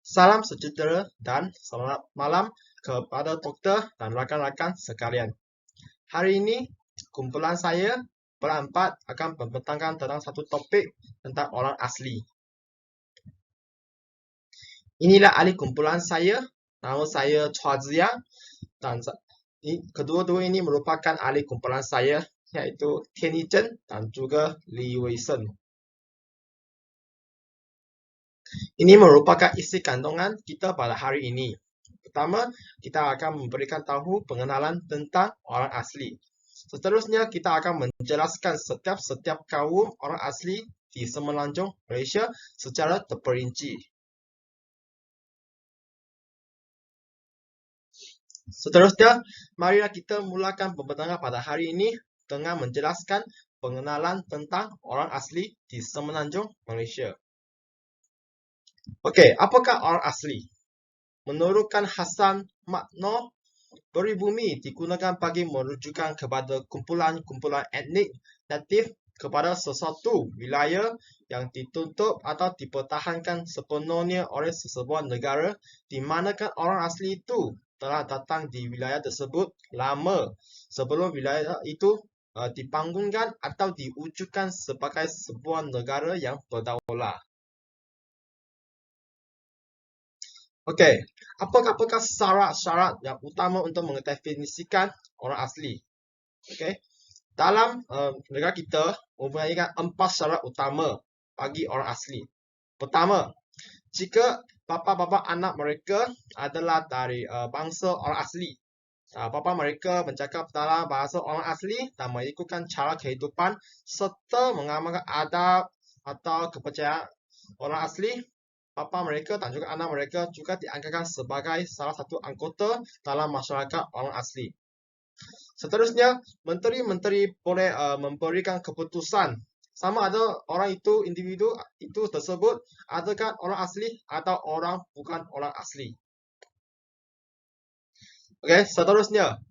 Salam sejahtera dan selamat malam kepada doktor dan rakan-rakan sekalian. Hari ini, kumpulan saya berempat akan membentangkan tentang satu topik tentang orang asli. Inilah ahli kumpulan saya, nama saya Chua Ziyang, dan kedua-dua ini merupakan ahli kumpulan saya, yaitu Tian Yizhen dan juga Li Weishen. Ini merupakan isi kandungan kita pada hari ini. Pertama, kita akan memberikan tahu pengenalan tentang orang asli. Seterusnya, kita akan menjelaskan setiap kaum orang asli di Semenanjung Malaysia secara terperinci. Seterusnya, marilah kita mulakan pembentangan pada hari ini dengan menjelaskan pengenalan tentang orang asli di Semenanjung Malaysia. Okey, apakah orang asli? Menurutkan Hasan makna peribumi digunakan bagi merujukan kepada kumpulan-kumpulan etnik natif kepada sesuatu wilayah yang ditutup atau dipertahankan sepenuhnya oleh sesebuah negara di manakan orang asli itu telah datang di wilayah tersebut lama sebelum wilayah itu dibangunkan atau diwujudkan sebagai sebuah negara yang berdaulat. Okey, apakah syarat-syarat yang utama untuk mendefinisikan orang asli? Okey, dalam negara kita mempunyai 4 syarat utama bagi orang asli. Pertama, jika bapa-bapa anak mereka adalah dari bangsa orang asli, bapa mereka bercakap dalam bahasa orang asli dan mengikutkan cara kehidupan serta mengamalkan adab atau kepercayaan orang asli, bapa mereka dan juga anak mereka juga dianggapkan sebagai salah satu anggota dalam masyarakat orang asli. Seterusnya, menteri-menteri boleh memberikan keputusan sama ada orang itu, individu itu tersebut adakah orang asli atau orang bukan orang asli. Okey, seterusnya,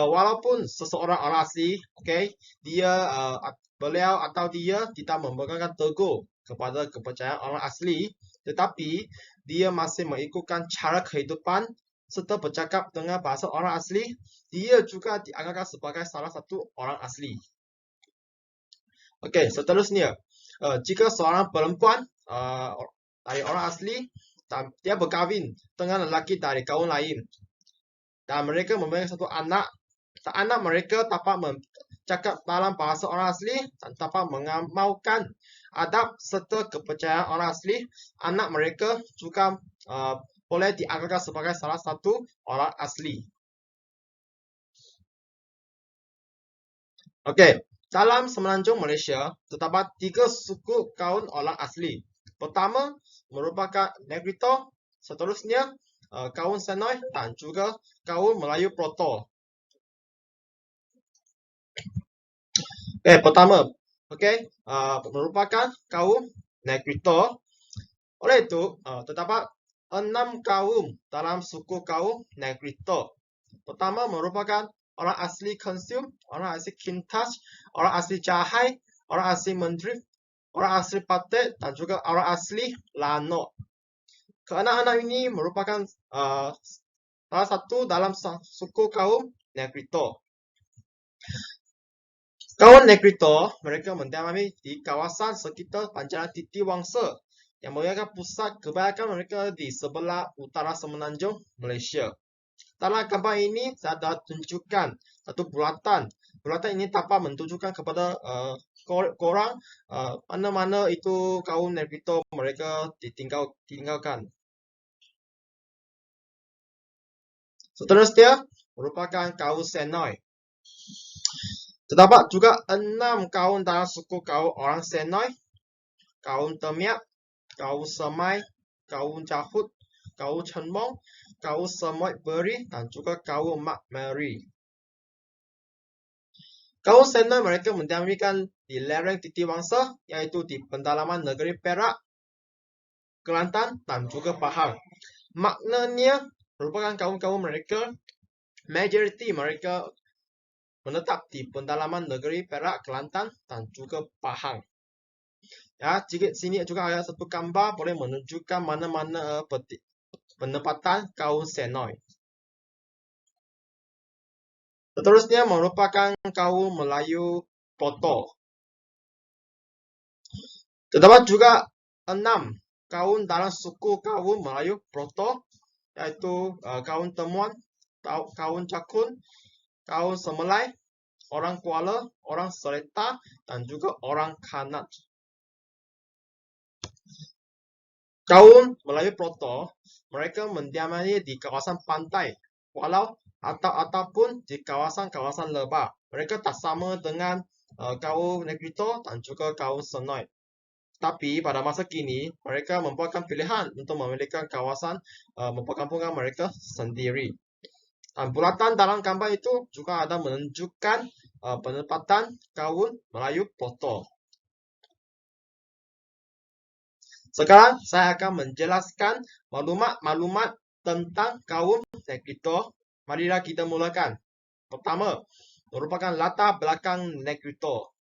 walaupun seseorang orang asli, okey, beliau atau dia tidak memegang teguh kepada kepercayaan orang asli, tetapi dia masih mengikutkan cara kehidupan serta bercakap dengan bahasa orang asli, dia juga dianggap sebagai salah satu orang asli. Okey, seterusnya, jika seorang perempuan dari orang asli dan dia berkahwin dengan lelaki dari kaum lain dan mereka mempunyai satu anak, anak mereka dapat bercakap dalam bahasa orang asli dan dapat mengamalkan adab serta kepercayaan orang asli, anak mereka juga boleh dianggap sebagai salah satu orang asli. Okey, dalam Semenanjung Malaysia terdapat 3 suku kaum orang asli. Pertama merupakan Negrito, seterusnya kaum Senoi dan juga kaum Melayu Proto. Pertama, merupakan kaum Negrito. Oleh itu, terdapat 6 kaum dalam suku kaum Negrito. Pertama merupakan orang asli Konsum, orang asli Kintas, orang asli Jahai, orang asli Mendrif, orang asli Patek dan juga orang asli Lanok. Keenam ini merupakan salah satu dalam suku kaum Negrito. Kaum Negrito mereka mendiami di kawasan sekitar Banjaran Titi Wangsa yang merupakan pusat kebanyakan mereka di sebelah utara Semenanjung Malaysia. Dalam gambar ini saya dah tunjukkan satu bulatan. Bulatan ini dapat menunjukkan kepada korang mana-mana itu kaum Negrito mereka ditinggalkan. Seterusnya merupakan kaum Senoi. Terdapat juga 6 kaum dalam suku kaum orang Senoi, kaum Temiak, kaum Semai, kaum Jahut, kaum Cenmong, kaum Semoy Beri dan juga kaum Mak Meri. Kaum Senoi mereka mendiamikan di lereng Titi Wangsa, iaitu di pendalaman negeri Perak, Kelantan dan juga Pahang. Maknanya merupakan kaum-kaum mereka, majoriti mereka menetap di pendalaman negeri Perak, Kelantan dan juga Pahang. Ya, sini juga ada satu gambar boleh menunjukkan mana-mana penempatan kaum Senoi. Seterusnya merupakan kaum Melayu Proto. Terdapat juga 6 kaum dalam suku kaum Melayu Proto, yaitu kaum Temuan, kaum Cakun, kaum Semelai, orang Kuala, orang Sereta, dan juga orang Kanat. Kaum Melayu Proto, mereka mendiami di kawasan pantai, walau ataupun di kawasan-kawasan lebah. Mereka tak sama dengan kaum Negrito dan juga kaum Senoi. Tapi pada masa kini, mereka membuatkan pilihan untuk memiliki kawasan perkampungan mereka sendiri. Dan bulatan dalam gambar itu juga ada menunjukkan penempatan kaum Melayu Proto. Sekarang saya akan menjelaskan maklumat tentang kaum Negrito. Marilah kita mulakan. Pertama, merupakan latar belakang Negrito.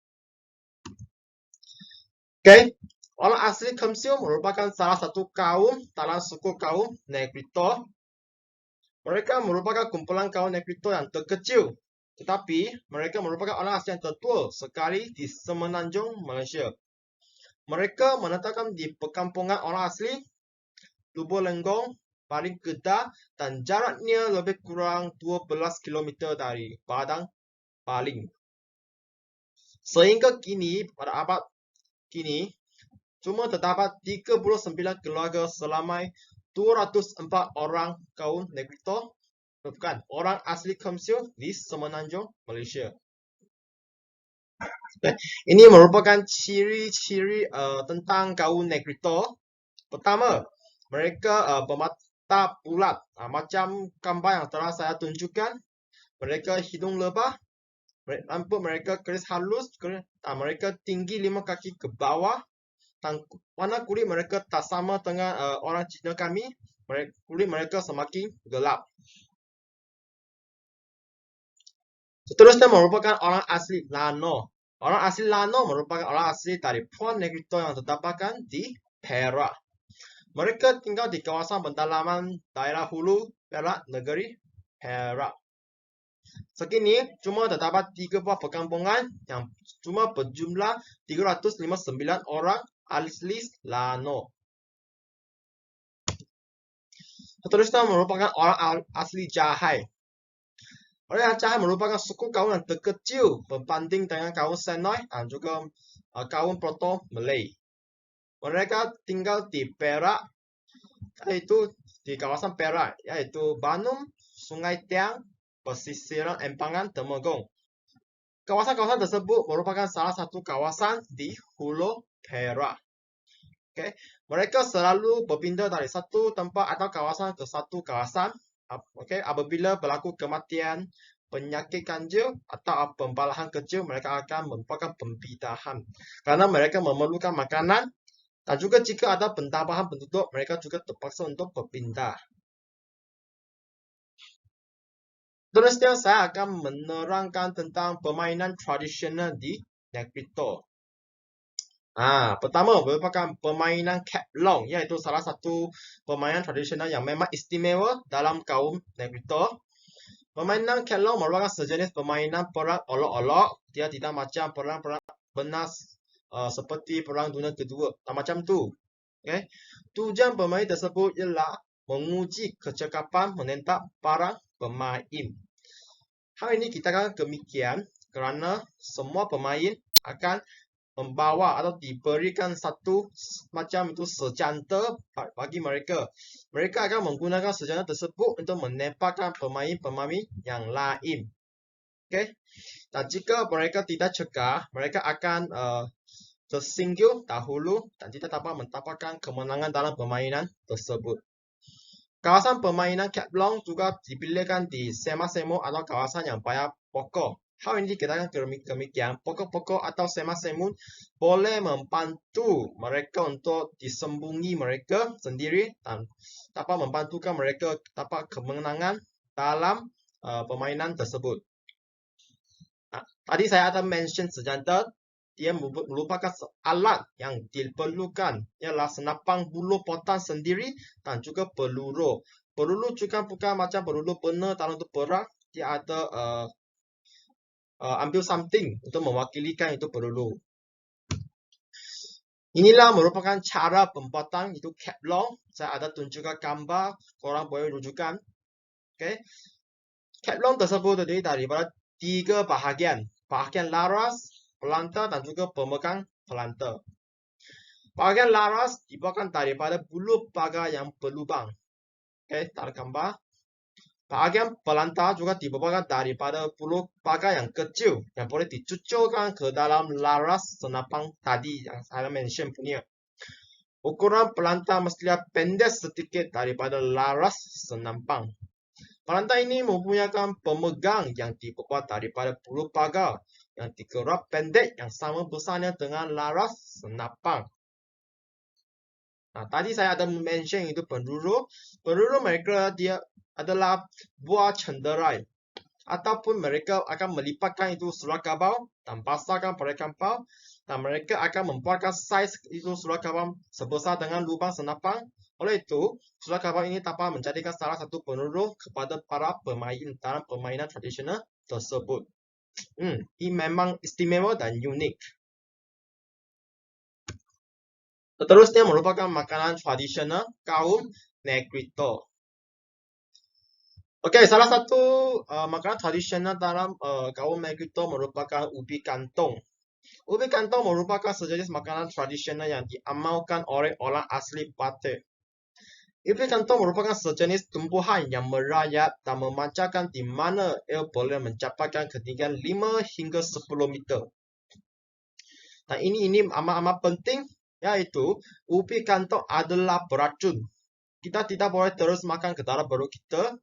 Oke, orang asli Kemsiu merupakan salah satu kaum dalam suku kaum Negrito. Mereka merupakan kumpulan kaum Negrito yang terkecil, tetapi mereka merupakan orang asli yang tertua sekali di Semenanjung Malaysia. Mereka menetapkan di perkampungan orang asli Lubuk Lenggong, Baling Kedah, dan jaraknya lebih kurang 12 km dari Padang Baling. Sehingga kini, pada abad kini, cuma terdapat 39 keluarga selama 204 orang kaum Negrito, bukan orang asli Kemsiu di Semenanjung Malaysia. Ini merupakan ciri-ciri tentang kaum Negrito. Pertama, mereka bermata bulat, macam gambar yang telah saya tunjukkan. Mereka hidung lebar, rambut mereka keris halus, mereka tinggi 5 kaki ke bawah, dan warna kulit mereka tak sama dengan orang Cina kami. Kulit mereka semakin gelap. Seterusnya merupakan orang asli Lano. Orang asli Lano merupakan orang asli dari Puan Negrito yang terdapatkan di Perak. Mereka tinggal di kawasan pendalaman daerah hulu Perak, negeri Perak. Sekini, cuma terdapat 3 buah perkampungan yang cuma berjumlah 359 orang asli Lano. Seterusnya merupakan orang asli Jahai. Orang Jahai merupakan suku kaum yang terkecil berbanding dengan kaum Senoi dan juga kaum Proto Malay. Mereka tinggal di Perak, yaitu di kawasan Perak, yaitu Banum, Sungai Tiang, pesisiran Empangan, Temenggung. Kawasan-kawasan tersebut merupakan salah satu kawasan di Hulu Perak. Okay. Mereka selalu berpindah dari satu tempat atau kawasan ke satu kawasan. Okay. Apabila berlaku kematian, penyakit ganjil atau pembalahan kecil, mereka akan membuatkan pembidahan. Karena mereka memerlukan makanan. Dan juga jika ada penambahan penduduk, mereka juga terpaksa untuk berpindah. Terusnya saya akan menerangkan tentang permainan tradisional di Negrito. Pertama merupakan permainan Keplong, iaitu salah satu permainan tradisional yang memang istimewa dalam kaum Negrito. Permainan Keplong merupakan sejenis permainan perang olok-olok. Dia tidak macam perang-perang benas seperti Perang Dunia Kedua. Tak macam tu. Okay. Tujuan permainan tersebut ialah menguji kecekapan menembak para pemain. Hal ini kita akan demikian kerana semua pemain akan membawa atau diberikan satu macam itu senjata bagi mereka. Mereka akan menggunakan senjata tersebut untuk menembakkan pemain-pemain yang lain. Okay. Dan jika mereka tidak cegah, mereka akan tersinggung dahulu dan tidak dapat mendapatkan kemenangan dalam permainan tersebut. Kawasan permainan Keplong juga dipilihkan di semak-semuk atau kawasan yang banyak pokok. Hal ini kita akan demikian. Pokok-pokok atau semak-semuk boleh membantu mereka untuk disembunyi mereka sendiri dan dapat membantukan mereka dapat kemenangan dalam permainan tersebut. Tadi saya ada mention senjata dia merupakan alat yang diperlukan, ialah senapang buluh potan sendiri dan juga peluru. Peluru juga bukan macam peluru benar dalam untuk perang, dia ada ambil something untuk mewakilikan itu peluru. Inilah merupakan cara pembuatan itu Kevlar. Saya ada tunjukkan gambar, korang boleh rujukan. Okay. Kevlar tersebut terdiri daripada 3 bahagian. Bahagian laras, pelanta dan juga pemegang pelanta. Bahagian laras dibuatkan daripada bulu pagar yang berlubang. Okay, tak ada gambar. Bahagian pelanta juga dibuatkan daripada bulu pagar yang kecil yang boleh dicucurkan ke dalam laras senapang tadi yang saya mention punya. Ukuran pelanta mestilah pendek sedikit daripada laras senapang. Pelanta ini mempunyai pemegang yang dibuat daripada bulu pagar yang dikerap pendek yang sama besarnya dengan laras senapang. Nah, tadi saya ada mention itu peluru. Peluru mereka dia adalah buah cenderai. Ataupun mereka akan melipatkan itu surat khabar dan pasangkan pada kapal. Dan mereka akan membuatkan saiz itu surat khabar sebesar dengan lubang senapang. Oleh itu, surat khabar ini dapat menjadikan salah satu peluru kepada para pemain dalam permainan tradisional tersebut. Ini memang istimewa dan unik. Seterusnya merupakan makanan tradisional kaum Negrito. Okey, salah satu makanan tradisional dalam kaum Negrito merupakan ubi kantong. Ubi kantong merupakan sejenis makanan tradisional yang diamalkan oleh orang asli Batak. Ubi kantong merupakan sejenis tumbuhan yang merayap dan memancarkan di mana ia boleh mencapai ketinggian 5 hingga 10 meter. Dan ini amat-amat penting, iaitu ubi kantong adalah beracun. Kita tidak boleh terus makan ke dalam perut kita.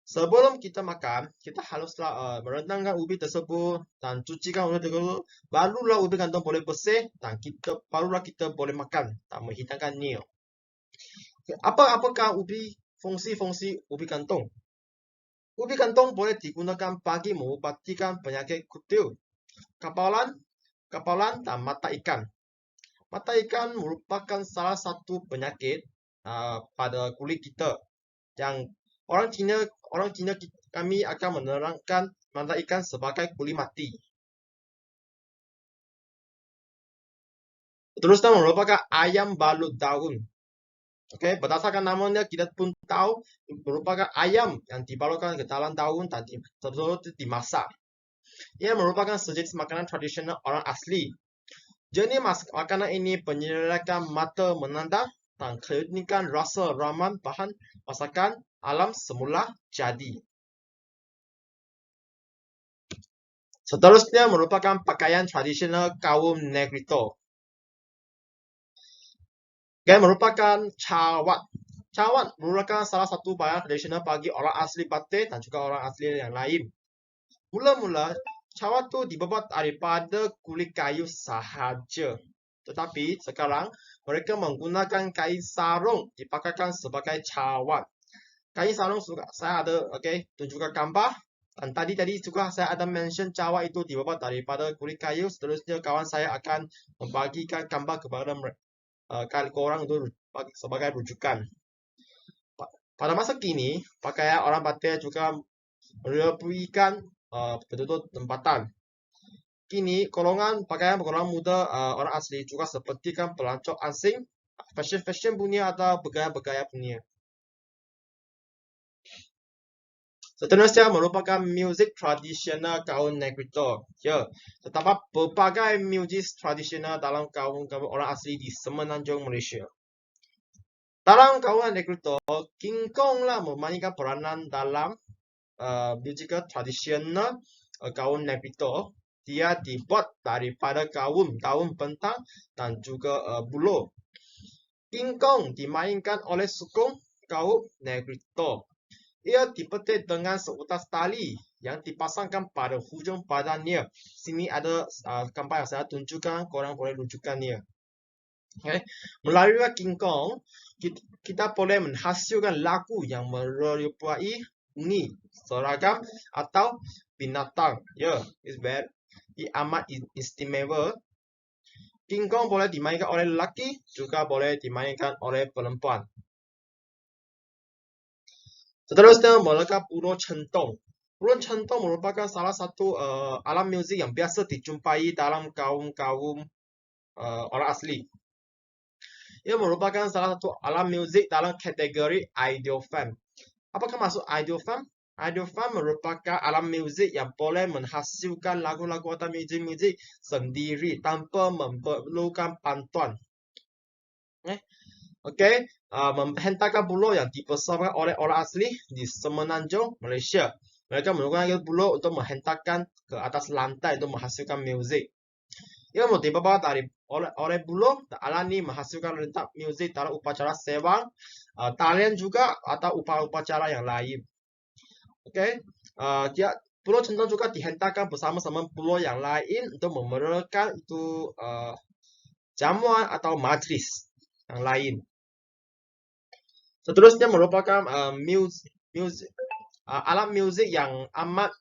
Sebelum kita makan, kita haruslah merendangkan ubi tersebut dan cucikan ubi tersebut. Barulah ubi kantong boleh bersih dan barulah kita boleh makan dan menghidangkannya. Apakah fungsi-fungsi ubi kantong? Ubi kantong boleh digunakan bagi mengobatikan penyakit kutil, kapalan dan mata ikan. Mata ikan merupakan salah satu penyakit pada kulit kita yang orang Cina kami akan menerangkan mata ikan sebagai kulit mati. Seterusnya merupakan ayam balut daun. Okey, berdasarkan namanya kita pun tahu merupakan ayam yang dibalutkan ke dalam daun dan dimasak. Ia merupakan sejenis makanan tradisional orang asli. Jenis makanan ini menyediakan mata menandang dan keunikan rasa raman bahan masakan alam semula jadi. Seterusnya merupakan pakaian tradisional kaum Negrito. Okay, merupakan cawat. Cawat merupakan salah satu pakaian tradisional bagi orang asli Batak dan juga orang asli yang lain. Mula-mula, cawat itu dibuat daripada kulit kayu sahaja. Tetapi sekarang mereka menggunakan kain sarung dipakaikan sebagai cawat. Kain sarung saya ada tunjukkan gambar. Dan tadi juga saya ada mention cawat itu dibuat daripada kulit kayu. Seterusnya kawan saya akan membagikan gambar kepada korang itu sebagai rujukan. Pada masa kini, pakaian orang Batak juga merupakan betul-betul tempatan. Kini, pakaian golongan muda orang asli juga seperti pelancong asing, fashion punya atau bergaya-bergaya punya. Seterusnya merupakan muzik tradisional kaum Negrito. Ya, terdapat berbagai muzik tradisional dalam kaum orang asli di semenanjung Malaysia. Dalam kaum Negrito, King Kong lah memainkan peranan dalam muzik tradisional kaum Negrito. Dia dibuat daripada daun bentang dan juga buluh. King Kong dimainkan oleh sukong kaum Negrito. Ia dipetik dengan seutas tali yang dipasangkan pada hujung badannya. Sini ada gambar yang saya tunjukkan, korang boleh rujukannya. Okay. Melalui King Kong, kita boleh menghasilkan lagu yang menyerupai bunyi, seragam atau binatang. Ya, it's bad. amat istimewa. King Kong boleh dimainkan oleh lelaki, juga boleh dimainkan oleh perempuan. Seterusnya mereka Pulau Centong. Pulau Centong merupakan salah satu alat muzik yang biasa dijumpai dalam kaum-kaum orang asli. Ia merupakan salah satu alat muzik dalam kategori ideophone. Apakah maksud ideophone? Ideophone merupakan alat muzik yang boleh menghasilkan lagu-lagu atau muzik-muzik sendiri tanpa memerlukan bantuan. Okey, menghentakkan pulau yang dibesarkan oleh orang asli di Semenanjung, Malaysia. Mereka menggunakan pulau untuk menghentakkan ke atas lantai untuk menghasilkan muzik. Ia dibawa oleh pulau, alat ini menghasilkan rentak muzik dalam upacara sewang, talian juga atau upacara yang lain. Okey, pulau Centong juga dihentakkan bersama-sama pulau yang lain untuk memerlukan itu jamuan atau majlis yang lain. Seterusnya merupakan alat muzik yang amat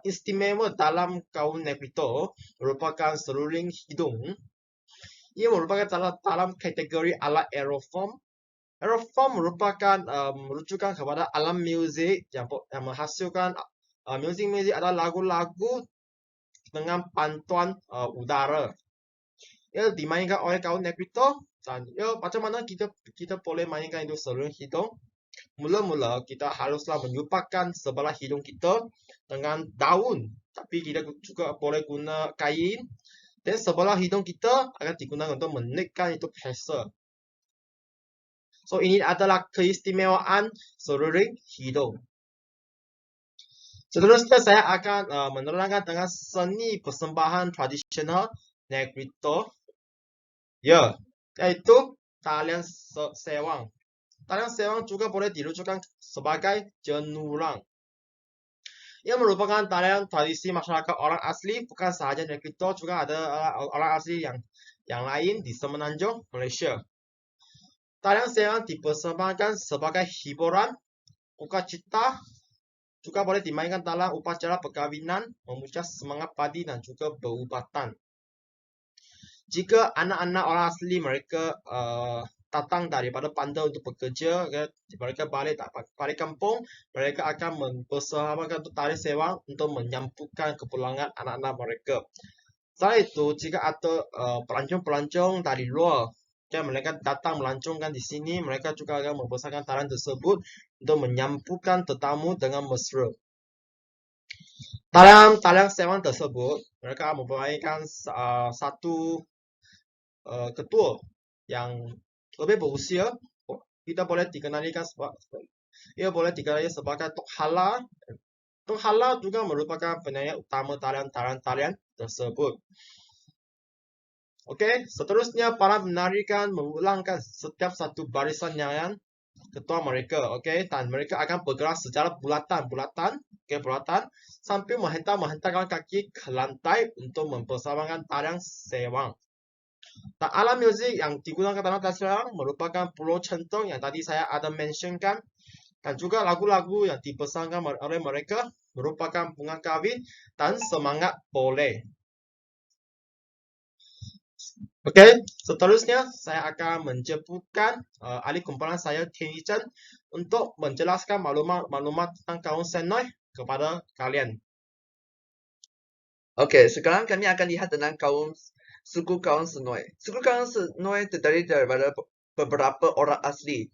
istimewa dalam kaum Negrito, merupakan seruling hidung. Ia merupakan dalam kategori alat aerophone. Aerophone merupakan merujukan kepada alat muzik yang menghasilkan muzik-muzik atau lagu-lagu dengan bantuan udara. Ia dimainkan oleh kaum Negrito. Dan macam mana kita boleh mainkan itu seluruh hidung? Mula-mula kita haruslah menyupakan sebelah hidung kita dengan daun. Tapi kita juga boleh guna kain. Dan sebelah hidung kita akan digunakan untuk menaikkan itu pressure. So ini adalah keistimewaan seluruh hidung. Seterusnya saya akan menerangkan dengan seni persembahan tradisional Negrito. Ya, yaitu talian sewang. Talian sewang juga boleh dirujukan sebagai jenurang. Ia merupakan talian tradisi masyarakat orang asli, bukan sahaja Negrito, juga ada orang asli yang lain di Semenanjung, Malaysia. Talian sewang dipersembahkan sebagai hiburan, sukacita, juga boleh dimainkan dalam upacara perkahwinan, memuja semangat padi dan juga berubatan. Jika anak-anak orang asli mereka datang daripada bandar untuk bekerja, mereka balik kampung, mereka akan mempersembahkan tali sewang untuk menyambutkan kepulangan anak-anak mereka. Selain itu, jika ada pelancong-pelancong dari luar, mereka datang melancongkan di sini, mereka juga akan membesarkan talian tersebut untuk menyambutkan tetamu dengan mesra. Dalam talian sewang tersebut, mereka mempermainkan satu ketua yang lebih berusia. Kita boleh dikenalikan sebagai Tok Hala. Tok Hala juga merupakan penyanyi utama talian tersebut. Okey, seterusnya para penari mengulangkan setiap satu barisan nyanyian ketua mereka. Okey, dan mereka akan bergerak secara bulatan sambil menghentakkan kaki ke lantai untuk mempersembahkan tarian sewang. Dan alat muzik yang digunakan dalam tarian sewang merupakan Pulau Centong yang tadi saya ada mentionkan, dan juga lagu-lagu yang dipersembahkan oleh mereka merupakan bunga kahwin dan semangat boleh. Okey, seterusnya saya akan menjemputkan ahli kumpulan saya, Tian Yichen, untuk menjelaskan maklumat tentang kaum Senoi kepada kalian. Okey, sekarang kami akan lihat tentang suku kaum Senoi. Suku kaum Senoi terdiri daripada beberapa orang asli.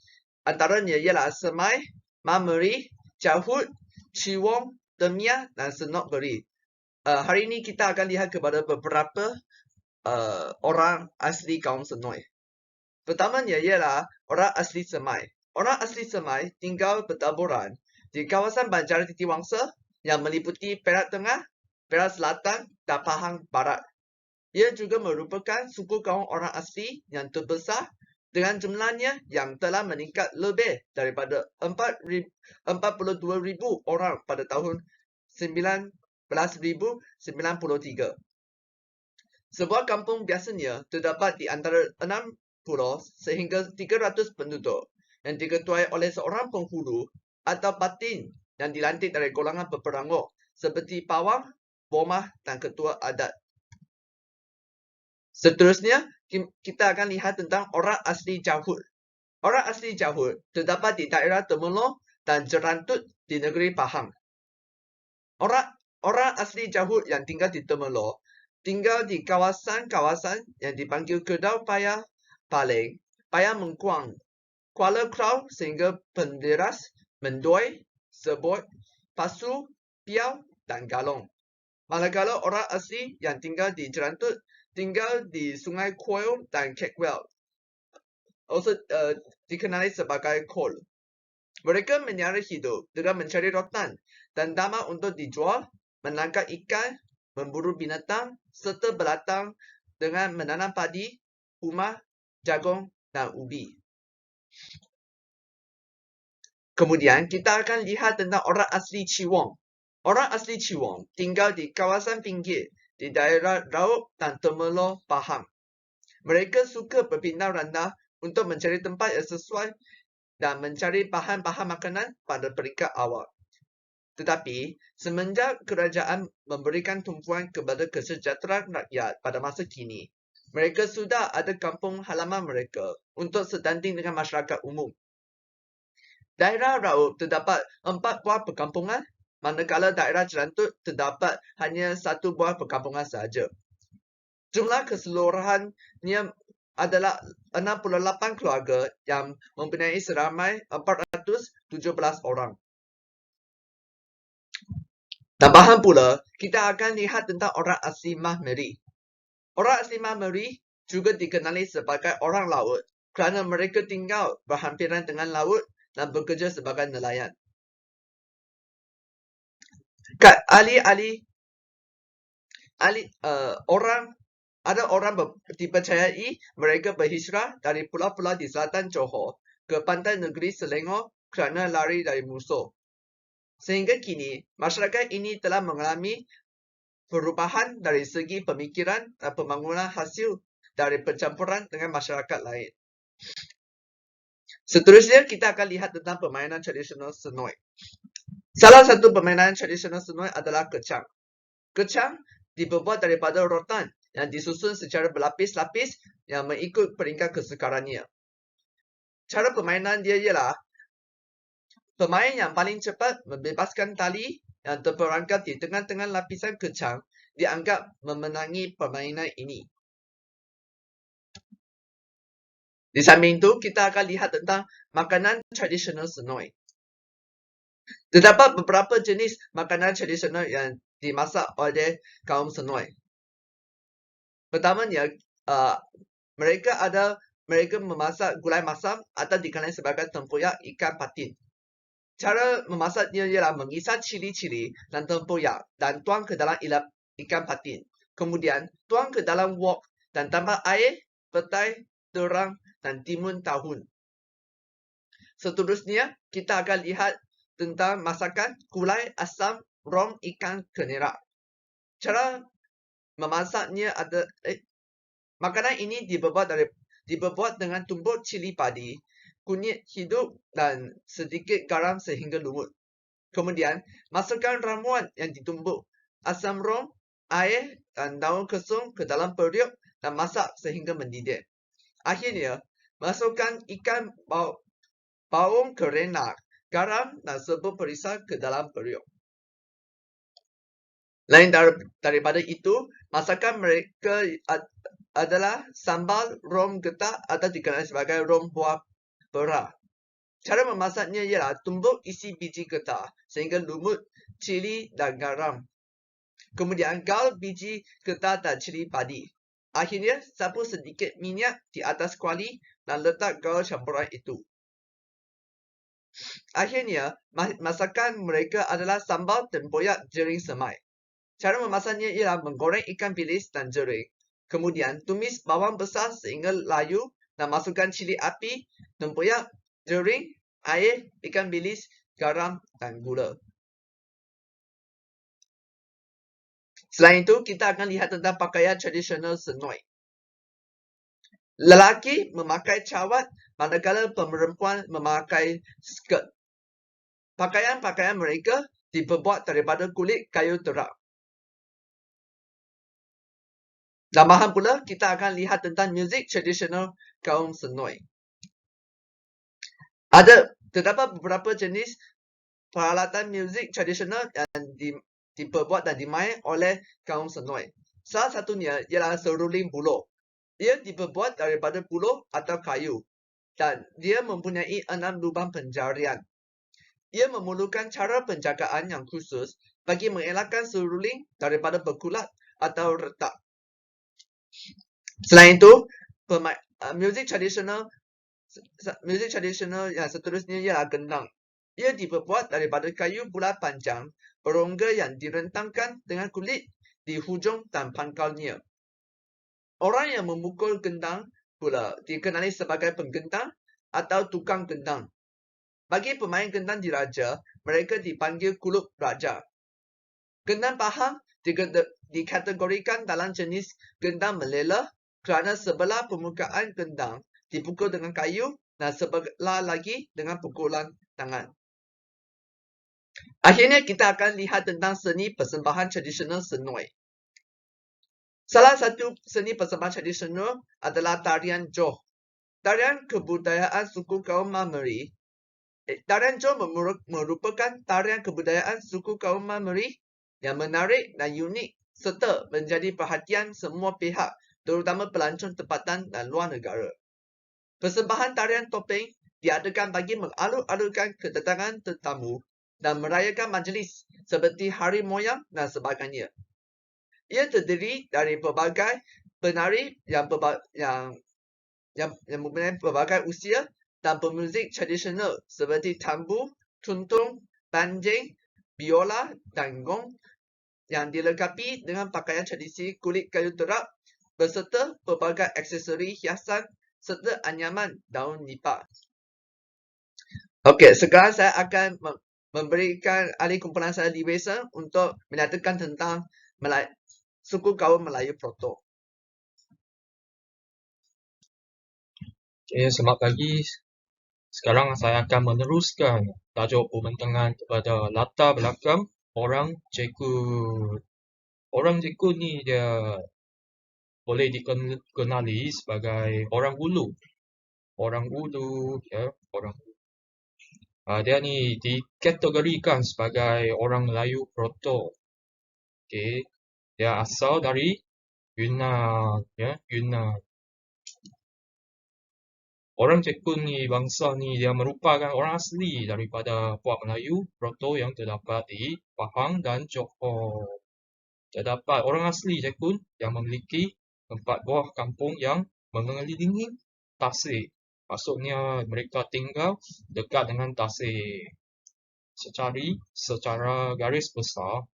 Antaranya ialah Semai, Mameri, Jahut, Ciwong, Temia dan Senok Beri. Hari ini kita akan lihat kepada beberapa orang asli kaum Senoi. Pertamanya ialah orang asli Semai. Orang asli Semai tinggal bertaburan di kawasan Banjar Titiwangsa yang meliputi Perak Tengah, Perak Selatan dan Pahang Barat. Ia juga merupakan suku kaum orang asli yang terbesar dengan jumlahnya yang telah meningkat lebih daripada 42,000 orang pada tahun 1993. Sebuah kampung biasanya terdapat di antara 60 sehingga 300 penduduk yang diketuai oleh seorang penghulu atau batin yang dilantik dari golongan peperangok seperti pawang, boma dan ketua adat. Seterusnya, kita akan lihat tentang orang asli Jahud. Orang asli Jahud terdapat di daerah Temerloh dan Jerantut di negeri Pahang. Orang asli Jahud yang tinggal di Temerloh tinggal di kawasan-kawasan yang dipanggil Kedau Payah Paling, Payah Mengkuang, Kuala Krau sehingga Penderas, Mendoi, Sebot, Pasu, Piau, dan Galong. Manakala orang asli yang tinggal di Jerantut tinggal di Sungai Koil dan Keckwell, also dikenali sebagai Kol. Mereka menyara hidup dengan mencari rotan dan damat untuk dijual, menangkap ikan, memburu binatang, serta berlatang dengan menanam padi, umah, jagung, dan ubi. Kemudian, kita akan lihat tentang orang asli Chiwong. Orang asli Chiwong tinggal di kawasan pinggir di daerah Raub dan Temerloh, Pahang. Mereka suka berpindah randah untuk mencari tempat yang sesuai dan mencari bahan-bahan makanan pada peringkat awal. Tetapi, semenjak kerajaan memberikan tumpuan kepada kesejahteraan rakyat pada masa kini, mereka sudah ada kampung halaman mereka untuk setanding dengan masyarakat umum. Daerah Raub terdapat 4 buah perkampungan, manakala daerah Jerantut terdapat hanya 1 buah perkampungan sahaja. Jumlah keseluruhannya adalah 68 keluarga yang mempunyai seramai 417 orang. Tambahan pula, kita akan lihat tentang orang asli Mahmeri. Orang asli Mahmeri juga dikenali sebagai orang laut kerana mereka tinggal berhampiran dengan laut dan bekerja sebagai nelayan. Ada orang dipercayai mereka berhijrah dari pulau-pulau di selatan Johor ke pantai negeri Selangor kerana lari dari musuh. Sehingga kini, masyarakat ini telah mengalami perubahan dari segi pemikiran dan pembangunan hasil dari percampuran dengan masyarakat lain. Seterusnya, kita akan lihat tentang permainan tradisional Senoi. Salah satu permainan tradisional Senoi adalah kecang. Kecang dibuat daripada rotan yang disusun secara berlapis-lapis yang mengikut peringkat kesukarannya. Cara permainan dia ialah pemain yang paling cepat membebaskan tali yang terperangkap di tengah-tengah lapisan kecang dianggap memenangi permainan ini. Di samping itu, kita akan lihat tentang makanan tradisional Senoi. Terdapat beberapa jenis makanan tradisional yang dimasak oleh kaum Senoi. Pertamanya, mereka memasak gulai masam atau dikenali sebagai tempoyak ikan patin. Cara memasaknya ialah mengisar cili-cili dan tempoyak dan tuang ke dalam ikan patin. Kemudian, tuang ke dalam wok dan tambah air, petai, terang dan timun tahun. Seterusnya, kita akan lihat tentang masakan gulai asam rom ikan kenera. Cara memasaknya makanan ini dibuat dengan tumbuk cili padi, kunyit hidup dan sedikit garam sehingga lumut. Kemudian, masukkan ramuan yang ditumbuk, asam rom, air dan daun kesung ke dalam periuk dan masak sehingga mendidih. Akhirnya, masukkan ikan baung kerenak, garam dan serbuk perisa ke dalam periuk. Lain daripada itu, masakan mereka adalah sambal rom getah atau dikenali sebagai rom buah perah. Cara memasaknya ialah tumbuk isi biji getah sehingga lumut cili dan garam. Kemudian gaul biji getah dan cili padi. Akhirnya, sapu sedikit minyak di atas kuali dan letak gaul campuran itu. Akhirnya, masakan mereka adalah sambal tempoyak jering semai. Cara memasaknya ialah menggoreng ikan bilis dan jering. Kemudian, tumis bawang besar sehingga layu dan masukkan cili api, tempoyak, jering, air, ikan bilis, garam dan gula. Selain itu, kita akan lihat tentang pakaian tradisional Senoi. Lelaki memakai cawat, manakala perempuan memakai skirt. Pakaian-pakaian mereka dibuat daripada kulit kayu terak. Tambahan pula, kita akan lihat tentang muzik tradisional kaum Senoi. Terdapat beberapa jenis peralatan muzik tradisional yang diperbuat dan dimain oleh kaum Senoi. Salah satunya ialah seruling buluh. Ia diperbuat daripada buluh atau kayu dan dia mempunyai 6 lubang penjarian. Ia memerlukan cara penjagaan yang khusus bagi mengelakkan seruling daripada berkulat atau retak. Selain itu, muzik tradisional yang seterusnya ialah gendang. Ia diperbuat daripada kayu bulat panjang berongga yang direntangkan dengan kulit di hujung dan pangkalnya. Orang yang memukul gendang pula dikenali sebagai penggendang atau tukang gendang. Bagi pemain gendang diraja, mereka dipanggil kulub raja. Gendang pahang dikategorikan dalam jenis gendang melela kerana sebelah permukaan gendang dipukul dengan kayu dan sebelah lagi dengan pukulan tangan. Akhirnya kita akan lihat tentang seni persembahan tradisional Senoi. Salah satu seni persembahan tradisional adalah tarian Joh. Tarian kebudayaan suku kaum Mameri. Tarian Joh merupakan tarian kebudayaan suku kaum Mameri yang menarik dan unik serta menjadi perhatian semua pihak, terutama pelancong tempatan dan luar negara. Persembahan tarian topeng diadakan bagi mengalur-alurkan kedatangan tetamu dan merayakan majlis seperti hari moyang dan sebagainya. Ia terdiri dari pelbagai penari yang mempunyai pelbagai usia dan pemuzik tradisional seperti tambu, tuntung, banjing, biola dan gong yang dilengkapi dengan pakaian tradisi kulit kayu terap beserta pelbagai aksesori hiasan serta anyaman daun nipah. Okey, sekarang saya akan memberikan ahli kumpulan saya Lee Wei Seng untuk menyatakan tentang suku kaum Melayu Proto. Okay, selamat pagi. Sekarang saya akan meneruskan tajuk pembentangan kepada latar belakang orang Cekut. Orang Cekut ni dia boleh dikenali sebagai orang Ulu. Orang Ulu, ya, orang Ulu. Dia ni dikategorikan sebagai orang Melayu Proto. Okay. Dia asal dari Yunnan, ya, Yunnan. Orang Cekut ni, bangsa ni, dia merupakan orang asli daripada puak Melayu Proto yang terdapat di Pahang dan Johor. Terdapat orang asli Cekut yang memiliki 4 buah kampung yang mengelilingi tasik. Maksudnya mereka tinggal dekat dengan tasik. Secara garis besar,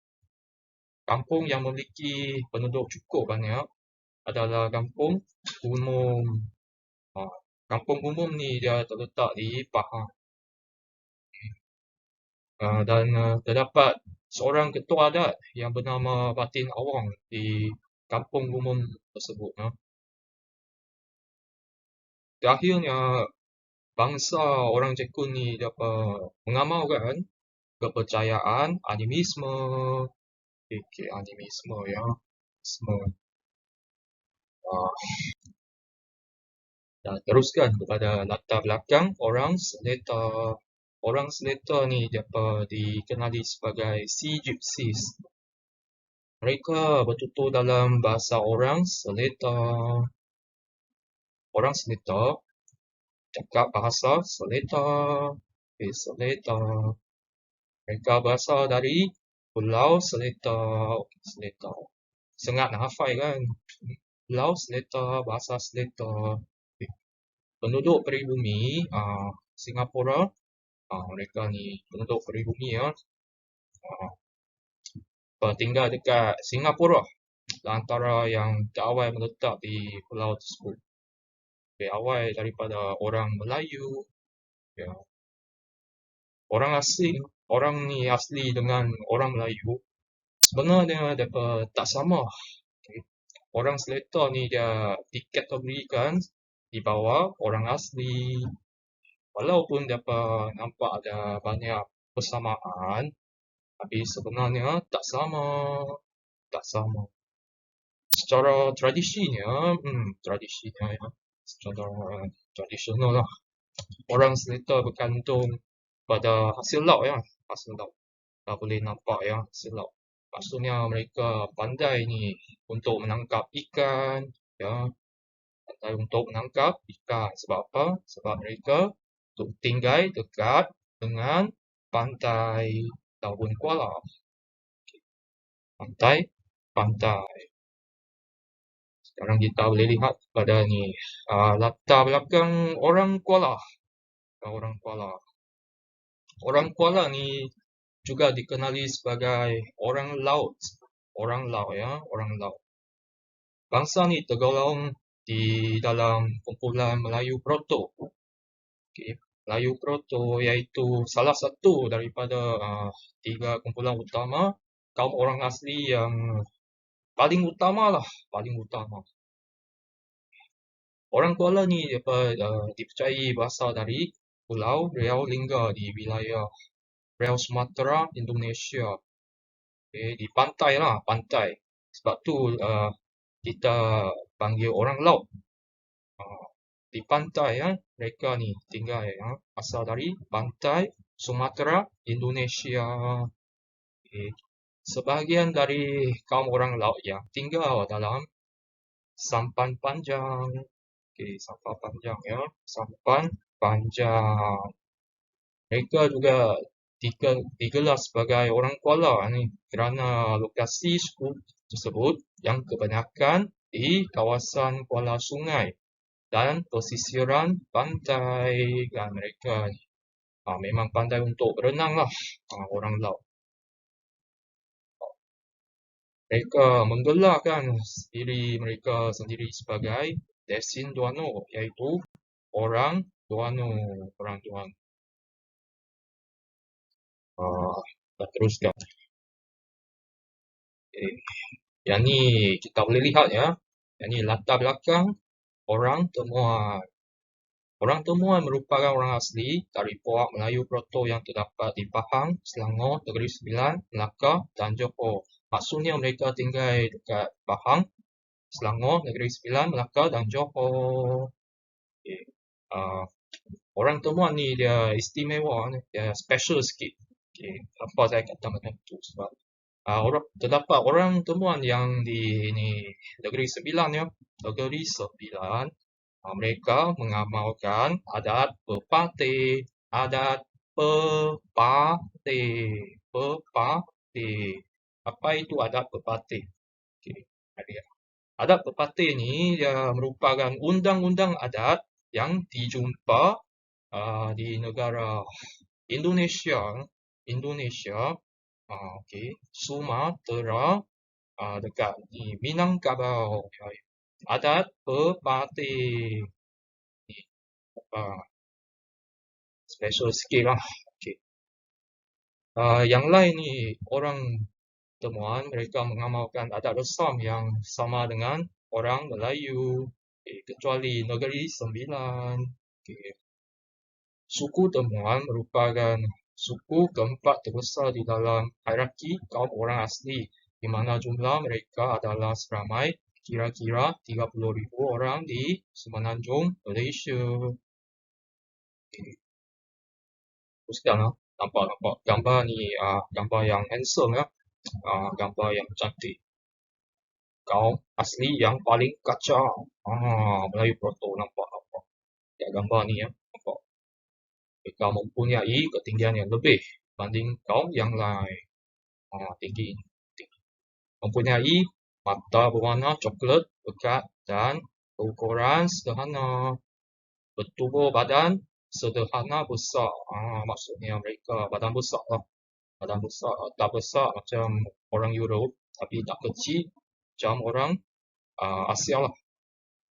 kampung yang memiliki penduduk cukup banyak adalah kampung umum. Kampung umum ni dia terletak di Pahang. Dan terdapat seorang ketua adat yang bernama Batin Awang di kampung umum tersebut. Akhirnya, bangsa orang Cekut ni dapat mengamalkan kepercayaan animisme. Animisme, ya. Dan teruskan kepada latar belakang orang Seletar. Orang Seletar ni dapat dikenali sebagai Sea Gypsies. Mereka bertutur dalam bahasa orang Seletar. Orang Seletar cakap bahasa Seletar. Seletar. Mereka berasal dari Pulau Seletar. Sengat nak hafal kan? Pulau Seletar, bahasa Seletar. Penduduk peribumi Singapura. Mereka ni penduduk peribumi, ya. Tinggal dekat Singapura, antara yang terawal meletak di pulau tersebut. Awal daripada orang Melayu, ya. Orang ni asli dengan orang Melayu sebenarnya mereka tak sama. Orang Seletar ni dia dikategorikan di bawah orang asli. Walaupun mereka nampak ada banyak persamaan, tapi sebenarnya tak sama. secara tradisinya ya, secara tradisional lah, orang Seletar bergantung pada hasil laut ya, hasil laut. Kita boleh nampak ya, hasil laut. Maksudnya mereka pandai ni untuk menangkap ikan ya, pandai untuk menangkap ikan. Sebab apa? Sebab mereka tinggal dekat dengan pantai Tahun Kuala. Pantai. Sekarang kita boleh lihat pada ni latar belakang orang Kuala. Orang Kuala. Orang Kuala ni juga dikenali sebagai orang laut. Orang laut ya, orang laut. Bangsa ni tergolong di dalam kumpulan Melayu Proto. Okay. Melayu Proto iaitu salah satu daripada 3 kumpulan utama kaum orang asli yang paling utama lah, paling utama. Orang Kuala ni dipercayai berasal dari Pulau Riau Lingga di wilayah Riau Sumatera, Indonesia. Okay, di pantai lah, pantai. Sebab tu kita panggil orang laut. Di pantai ya, mereka ni tinggal ya, asal dari pantai Sumatera, Indonesia. Okay. Sebahagian dari kaum orang laut yang tinggal dalam sampan panjang. Okay, sampan panjang ya, sampan panjang. Mereka juga digelar sebagai orang Kuala ni kerana lokasi suku tersebut yang kebanyakan di kawasan Kuala Sungai dan pesisiran pantai. Dan mereka memang pandai untuk berenang lah, orang laut. Mereka menggelarkan diri mereka sendiri sebagai Desin Duano, iaitu orang Duano. Kita teruskan. Okay. Yang ni kita boleh lihat ya. Yang ni latar belakang orang Temuan. Orang Temuan merupakan orang asli dari puak Melayu Proto yang terdapat di Pahang, Selangor, Negeri Sembilan, Melaka dan Johor. Maksudnya mereka tinggal dekat Pahang, Selangor, Negeri Sembilan, Melaka dan Johor. Okay. Orang Temuan ni dia istimewa, dia special sikit. Okay. Apa saya kata macam tu sebab terdapat orang Temuan yang di Negeri Sembilan ya. Negeri Sembilan, mereka mengamalkan adat pepatih. Apa itu adat pepatih? Okay. Adat pepatih ni dia merupakan undang-undang adat yang dijumpa di negara Indonesia. Okay. Sumatera dekat di Minangkabau. Adat pepatih. Special sikit lah. Okay. Yang lain ni orang Temuan, mereka mengamalkan adat resam yang sama dengan orang Melayu. Okay. Kecuali Negeri Sembilan. Okay. Suku Temuan merupakan suku keempat terbesar di dalam hierarki kaum orang asli, di mana jumlah mereka adalah seramai kira-kira 30,000 orang di Semenanjung Malaysia. Okay. Teruskan lah. Nampak gambar ni, gambar yang handsome ya. Gambar yang cantik. Kaum asli yang paling kacau. Melayu Proto nampak. Ya, gambar ni ya. Nampak. Mereka mempunyai ketinggian yang lebih berbanding kaum yang lain. Tinggi. Mempunyai mata berwarna coklat pekat dan berukuran sederhana. Bertubuh badan sederhana besar. Maksudnya mereka badan besar lah. Badan besar, tak besar macam orang Europe, tapi tak kecil macam orang Asia lah.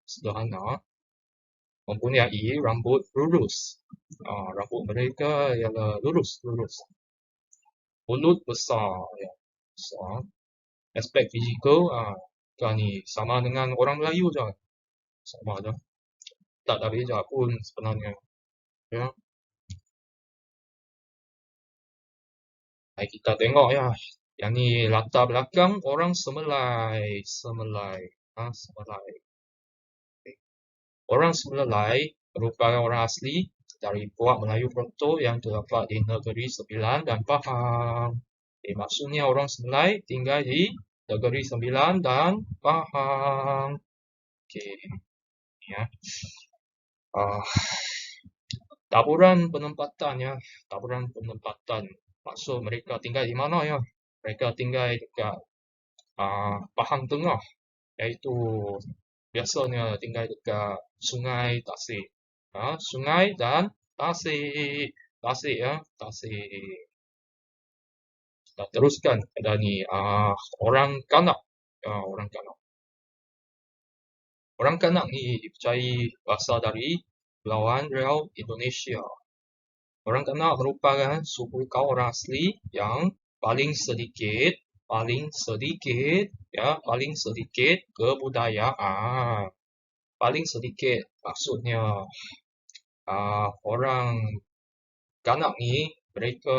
Sederhana. Mempunyai rambut lurus. Rambut mereka ialah lurus. Mulut besar. Ya. Besar. Aspek fizikal ni sama dengan orang Melayu je. Sama je. Tak ada beza pun sebenarnya. Ya. Kita tengok ya. Yang ni latar belakang orang Semelai. Semelai. Orang Semelai merupakan orang asli dari puak Melayu Proto yang terdapat di Negeri Sembilan dan Pahang. Maksudnya orang Semelai tinggal di Negeri Sembilan dan Pahang. Ya. Taburan penempatannya, taburan penempatan. Maksud mereka tinggal di mana ya? Mereka tinggal dekat Pahang Tengah, iaitu biasanya tinggal dekat Sungai Tasik. Sungai dan Tasik, Tasik ya, Tasik. Kita teruskan ada ni orang Kanak, orang Kanak. Orang Kanak ni dipercayai berasal dari Kepulauan Riau, Indonesia. Orang Kanak merupakan suku kaum orang asli yang paling sedikit kebudayaan. Paling sedikit maksudnya orang Kanak ni mereka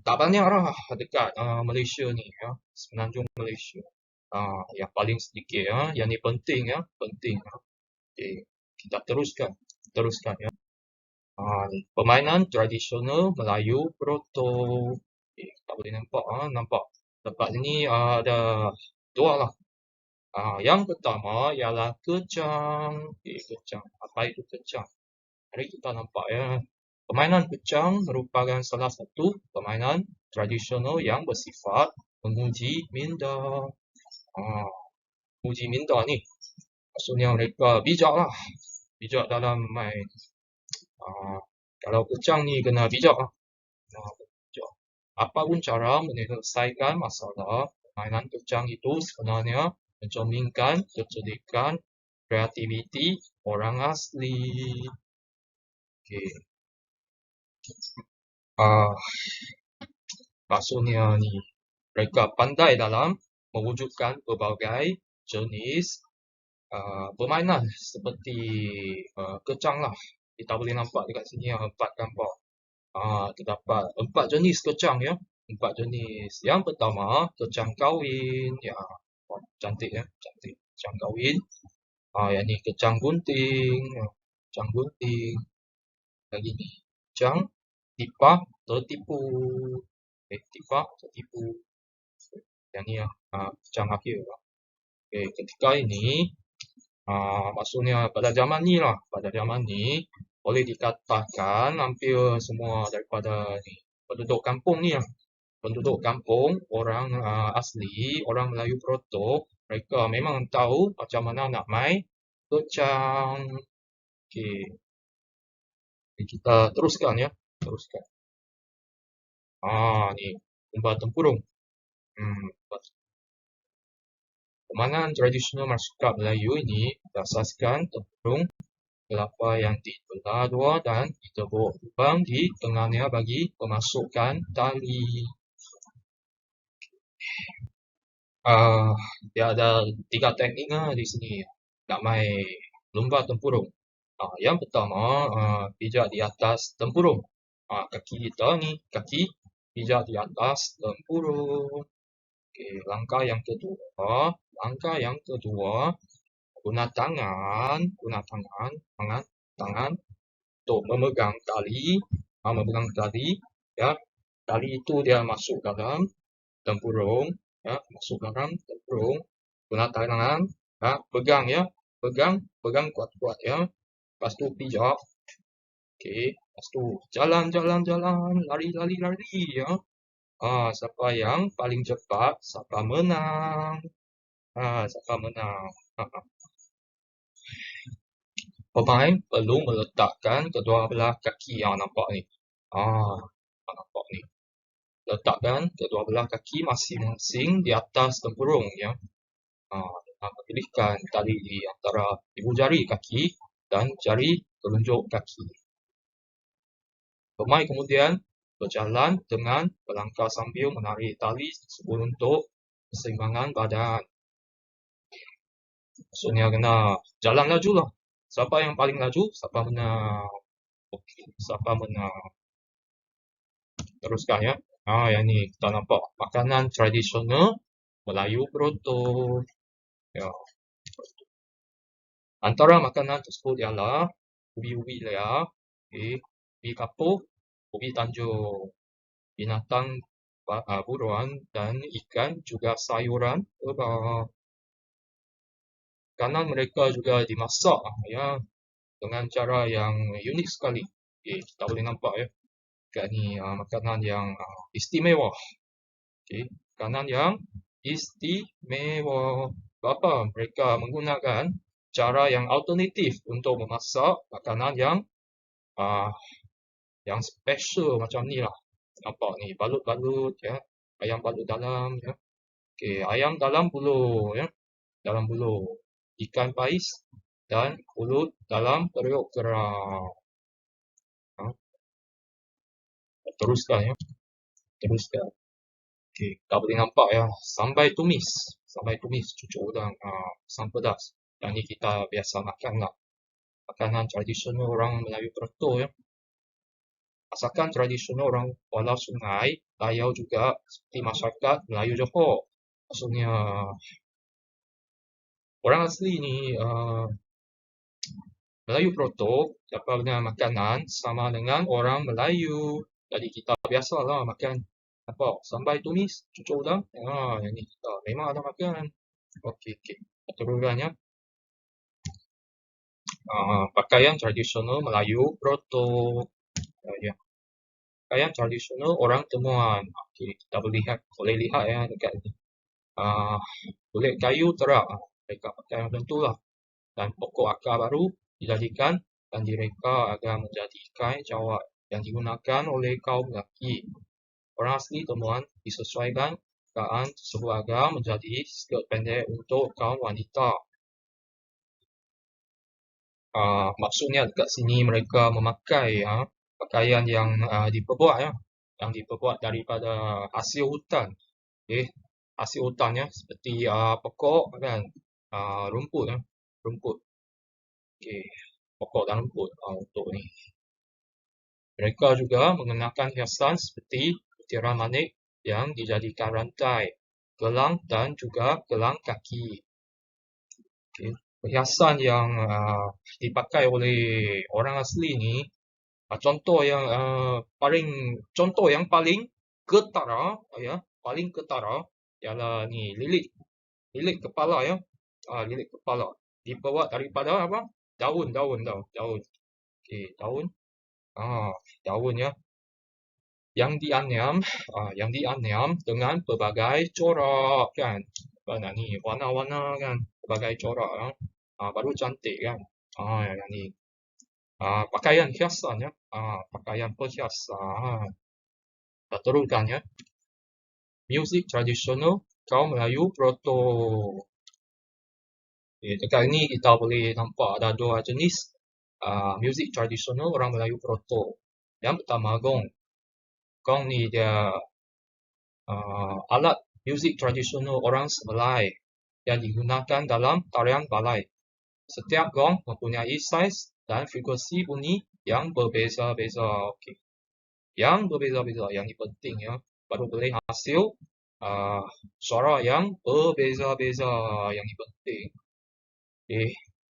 tak banyak lah dekat Malaysia ni ya, semenanjung Malaysia. Yang paling sedikit ya, yang ni penting ya, penting. Okay, kita teruskan ya. Permainan tradisional Melayu Proto. Kita boleh nampak tempat ni ada dua lah. Yang pertama ialah kecang. Kecang. Apa itu kecang? Mari kita nampak ya. Permainan kecang merupakan salah satu permainan tradisional yang bersifat menguji minda. Menguji minda ni maksudnya mereka bijak lah. Bijak dalam main. Kalau kecang ni kena bijak lah. Apapun cara menyelesaikan masalah, permainan kecang itu sebenarnya mencerminkan kecerdikan kreativiti orang asli. Okay. Maksudnya ni mereka pandai dalam mewujudkan berbagai jenis permainan seperti kecang lah. Kita boleh nampak dekat sini 4 gambar. Terdapat 4 jenis kecang ya. 4 jenis. Yang pertama kecang kahwin ya. Cantik ya, cantik. Kecang kahwin. Yang ni kecang gunting. Kecang gunting. Lagi ni kecang tipah tertipu. Tipah tertipu. Yang ni kecang akhir lah. Ketika ini maksudnya pada zaman ni lah. Pada zaman ni boleh dikatakan hampir semua daripada ni penduduk kampung ni lah. Penduduk kampung, orang asli, orang Melayu Proto, mereka memang tahu macam mana nak main kecang. Okay. Kita teruskan ya. Teruskan. Ni umpan tempurung. Permainan tradisional masyarakat Melayu ini berasaskan tempurung kelapa yang dibelah dua dan ditepuk lubang di tengahnya bagi pemasukan tali. Dia ada 3 teknik di sini nak main lumba tempurung. Yang pertama pijak di atas tempurung. Kaki kita ni, kaki pijak di atas tempurung. Okay, langkah yang kedua guna tangan untuk memegang tali ya. Tali itu dia masuk dalam tempurung ya, guna tangan ya, pegang ya, pegang kuat-kuat ya. Lepas tu pijak. Okey, lepas tu jalan lari ya. Siapa yang paling cepat siapa menang. Pemain perlu meletakkan kedua belah kaki yang nampak ni. Nampak ni. Letakkan kedua belah kaki masing-masing di atas tempurung ya. Pilihkan tali di antara ibu jari kaki dan jari telunjuk kaki. Pemain kemudian berjalan dengan berlangkah sambil menarik tali tersebut untuk keseimbangan badan. Maksudnya kena jalan laju lah. Siapa yang paling laju, siapa menang. Okey, siapa menang. Teruskan ya. Yang ni kita nampak makanan tradisional Melayu Proto. Ya. Antara makanan tersebut ialah ubi-ubi liar, ubi kapur, ubi tanjung, binatang buruan dan ikan, juga sayuran terbang. Makanan mereka juga dimasak ya dengan cara yang unik sekali. Kita boleh nampak ya. Ni makanan yang istimewa. Makanan yang istimewa. Apa? Mereka menggunakan cara yang alternatif untuk memasak makanan yang special macam ni lah. Nampak ni, balut-balut ya. Ayam balut dalam ya. Ayam dalam buluh ya. Dalam buluh. Ikan pais dan kulit dalam periuk kerang. Teruskan ya. Teruskan. Kita boleh nampak ya. Sambai tumis. Sambai tumis cucuk udang asam pedas. Yang ni kita biasa makan lah. Makanan tradisional orang Melayu Perto ya. Masakan tradisional orang Kuala Sungai, Layau juga seperti masyarakat Melayu Johor. Maksudnya orang asli ni Melayu Proto dapat dengan makanan sama dengan orang Melayu. Jadi kita biasalah makan apa sambai tumis, cucuk udang. Yang ni kita memang ada makan. Okey. Teruskan ya. Pakaian tradisional Melayu Proto. Ya. Pakaian tradisional orang Temuan. Kita boleh lihat ya dekat ni. Kulit kayu terak. Mereka pakai macam tu lah. Dan pokok akar baru dijadikan dan direka agar menjadi kain jawat yang digunakan oleh kaum lelaki. Orang asli Temuan disesuaikan keadaan tersebut agar menjadi skirt pendek untuk kaum wanita. Maksudnya dekat sini mereka memakai pakaian yang diperbuat ya. Yang diperbuat daripada hasil hutan. Hasil hutan ya, seperti pokok kan, rumput ya. Rumput. Pokok dan rumput untuk ni. Mereka juga mengenakan hiasan seperti butiran manik yang dijadikan rantai, gelang dan juga gelang kaki. Perhiasan yang dipakai oleh orang asli ni, contoh yang paling ketara ya, ialah ni lilit kepala ya. Lilit kepala diperbuat daripada apa? Daun. Daun. Daun ya. Yang dianyam dengan pelbagai corak kan. Ni warna-warna kan, pelbagai corak baru cantik kan. Yang ni. Pakaian hiasan ya. Pakaian perhiasan. Kita teruskan ya. Muzik tradisional kaum Melayu Proto. Dekat ni kita boleh nampak ada dua jenis muzik tradisional orang Melayu Proto. Yang pertama gong. Gong ni dia alat muzik tradisional orang Semelai yang digunakan dalam tarian balai. Setiap gong mempunyai saiz dan frekuensi bunyi yang berbeza-beza. Yang berbeza-beza, yang ini penting ya. Baru boleh hasil suara yang berbeza-beza, yang ini penting.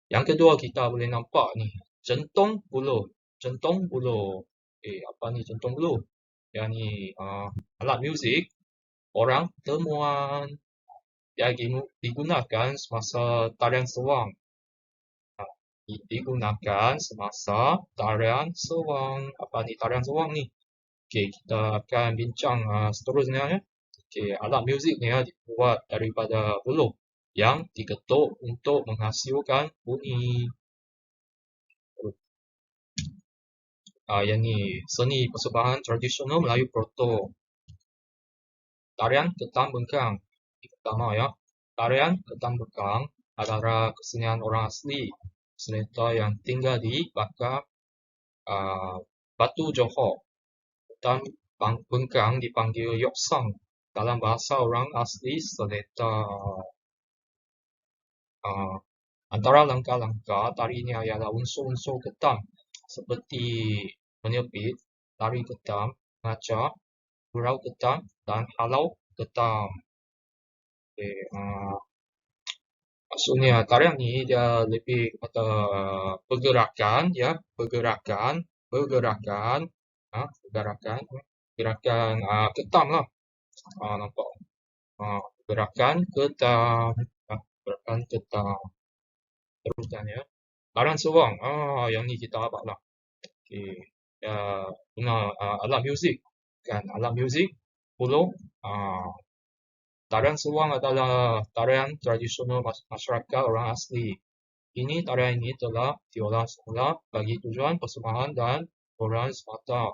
Yang kedua kita boleh nampak ni, centong buluh. Apa ni centong buluh? Yang ni alat muzik orang Temuan yang digunakan semasa tarian sewang. Apa ni tarian sewang ni? Kita akan bincang seterusnya ya. Alat muzik ni dibuat daripada buluh yang diketuk untuk menghasilkan bunyi. Yang ni seni persembahan tradisional Melayu Proto. Tarian Ketam Bengkang. Pertama ya. Tarian Ketam Bengkang adalah kesenian orang asli Seleta yang tinggal di Bakar Batu Johor. Ketam Bengkang dipanggil Yoksang dalam bahasa orang asli Seleta. Antara langkah-langkah tari ini ialah unsur-unsur ketam seperti menyepit, tari ketam, ngacak, gurau ketam dan halau ketam. Maksudnya tarian ni dia lebih kepada pergerakan ya, pergerakan, gerakan ketam lah. Nampak. Gerakan ketam, gerakan ketam. Teruskan ya. Tarian seruang. Yang ni kita dapat lah. Okey. Guna alat muzik kan, alat muzik pulung. Tarian seruang adalah tarian tradisional masyarakat orang asli. Tarian ini telah diolah semula bagi tujuan persembahan dan hiburan semata.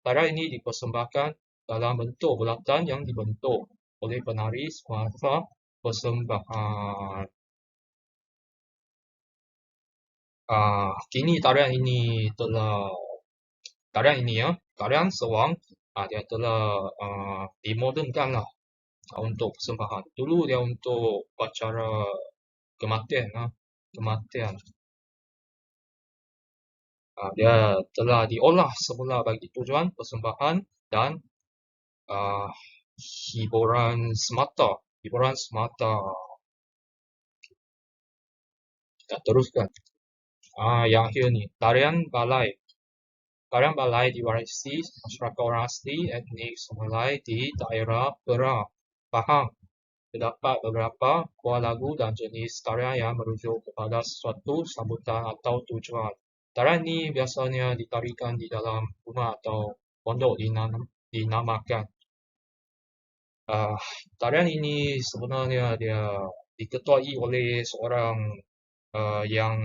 Tarian ini dipersembahkan dalam bentuk bulatan yang dibentuk oleh penari semasa persembahan. Kini tarian ini tarian seruang dia telah dimodernkan lah untuk persembahan. Dulu dia untuk upacara kematian. Dia telah diolah semula bagi tujuan persembahan dan hiburan semata. Kita teruskan. Yang akhir ni, tarian balai. Tarian balai diwarisi masyarakat orang asli etnik Semalai di daerah Perak, Pahang. Terdapat beberapa buah lagu dan jenis tarian yang merujuk kepada sesuatu sambutan atau tujuan. Tarian ni biasanya ditarikan di dalam rumah atau pondok dinamakan. Tarian ini sebenarnya dia diketuai oleh seorang yang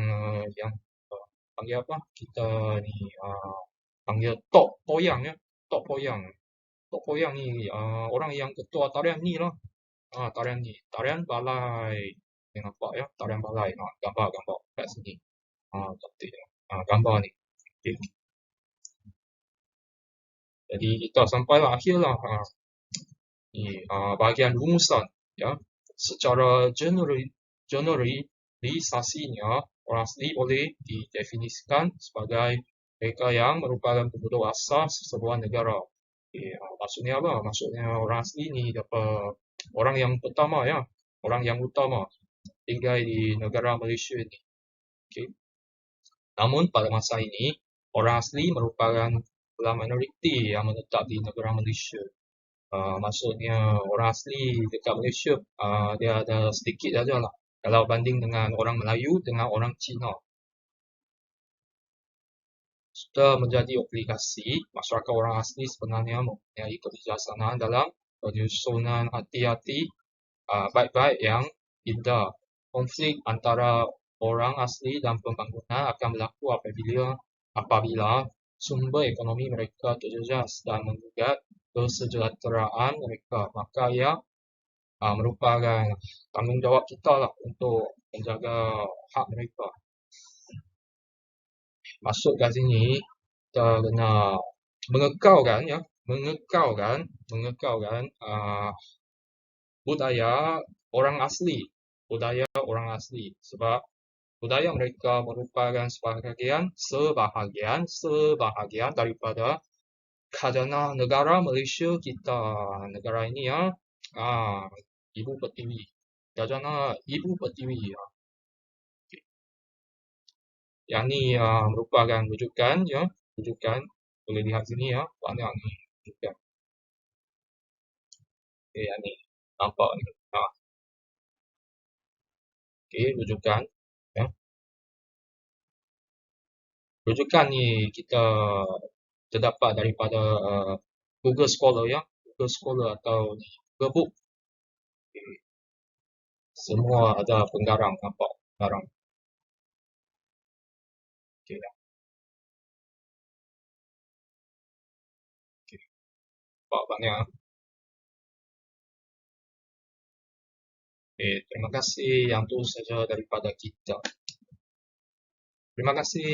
panggil apa? Kita ni panggil Tok Poyang ya. Tok Poyang ni orang yang ketua tarian ni lah. Tarian balai. Yang nampak ya, tarian balai. Gambar kat sini. Cantik ya. Gambar ni. Okay. Jadi kita sampailah akhir lah. Bahagian rumusan ya. Secara generalisasinya orang asli boleh didefinisikan sebagai mereka yang merupakan penduduk asal sebuah negara. Maksudnya apa? Maksudnya orang asli ni dapat orang yang pertama ya, orang yang utama tinggal di negara Malaysia ni. Okay. Namun pada masa ini orang asli merupakan minoriti yang menetap di negara Malaysia. Maksudnya orang asli dekat Malaysia dia ada sedikit saja lah kalau banding dengan orang Melayu dengan orang Cina. Sudah menjadi obligasi masyarakat orang asli sebenarnya mempunyai kebijaksanaan dalam penyusunan hati-hati baik-baik yang indah. Konflik antara orang asli dan pembangunan akan berlaku apabila sumber ekonomi mereka terjejas dan menggugat kesejahteraan mereka. Maka ia merupakan tanggungjawab kita lah untuk menjaga hak mereka. Masuk kat sini kita kena mengekalkan budaya orang asli, sebab budaya mereka merupakan sebahagian daripada khazanah negara Malaysia kita. Negara ini ya, Ibu Pertiwi. Khazanah Ibu Pertiwi ya. Yang ni merupakan rujukan boleh lihat sini ya, banyak ni rujukan. Okay, yang ni nampak ni. Okay, rujukan ya. Rujukan ni kita terdapat daripada Google Scholar ya, Google Scholar atau Google Book. Okay. Semua ada penggarang, nampak penggarang. Okay. Nampak banyak. Okay, terima kasih. Yang tu saja daripada kita. Terima kasih.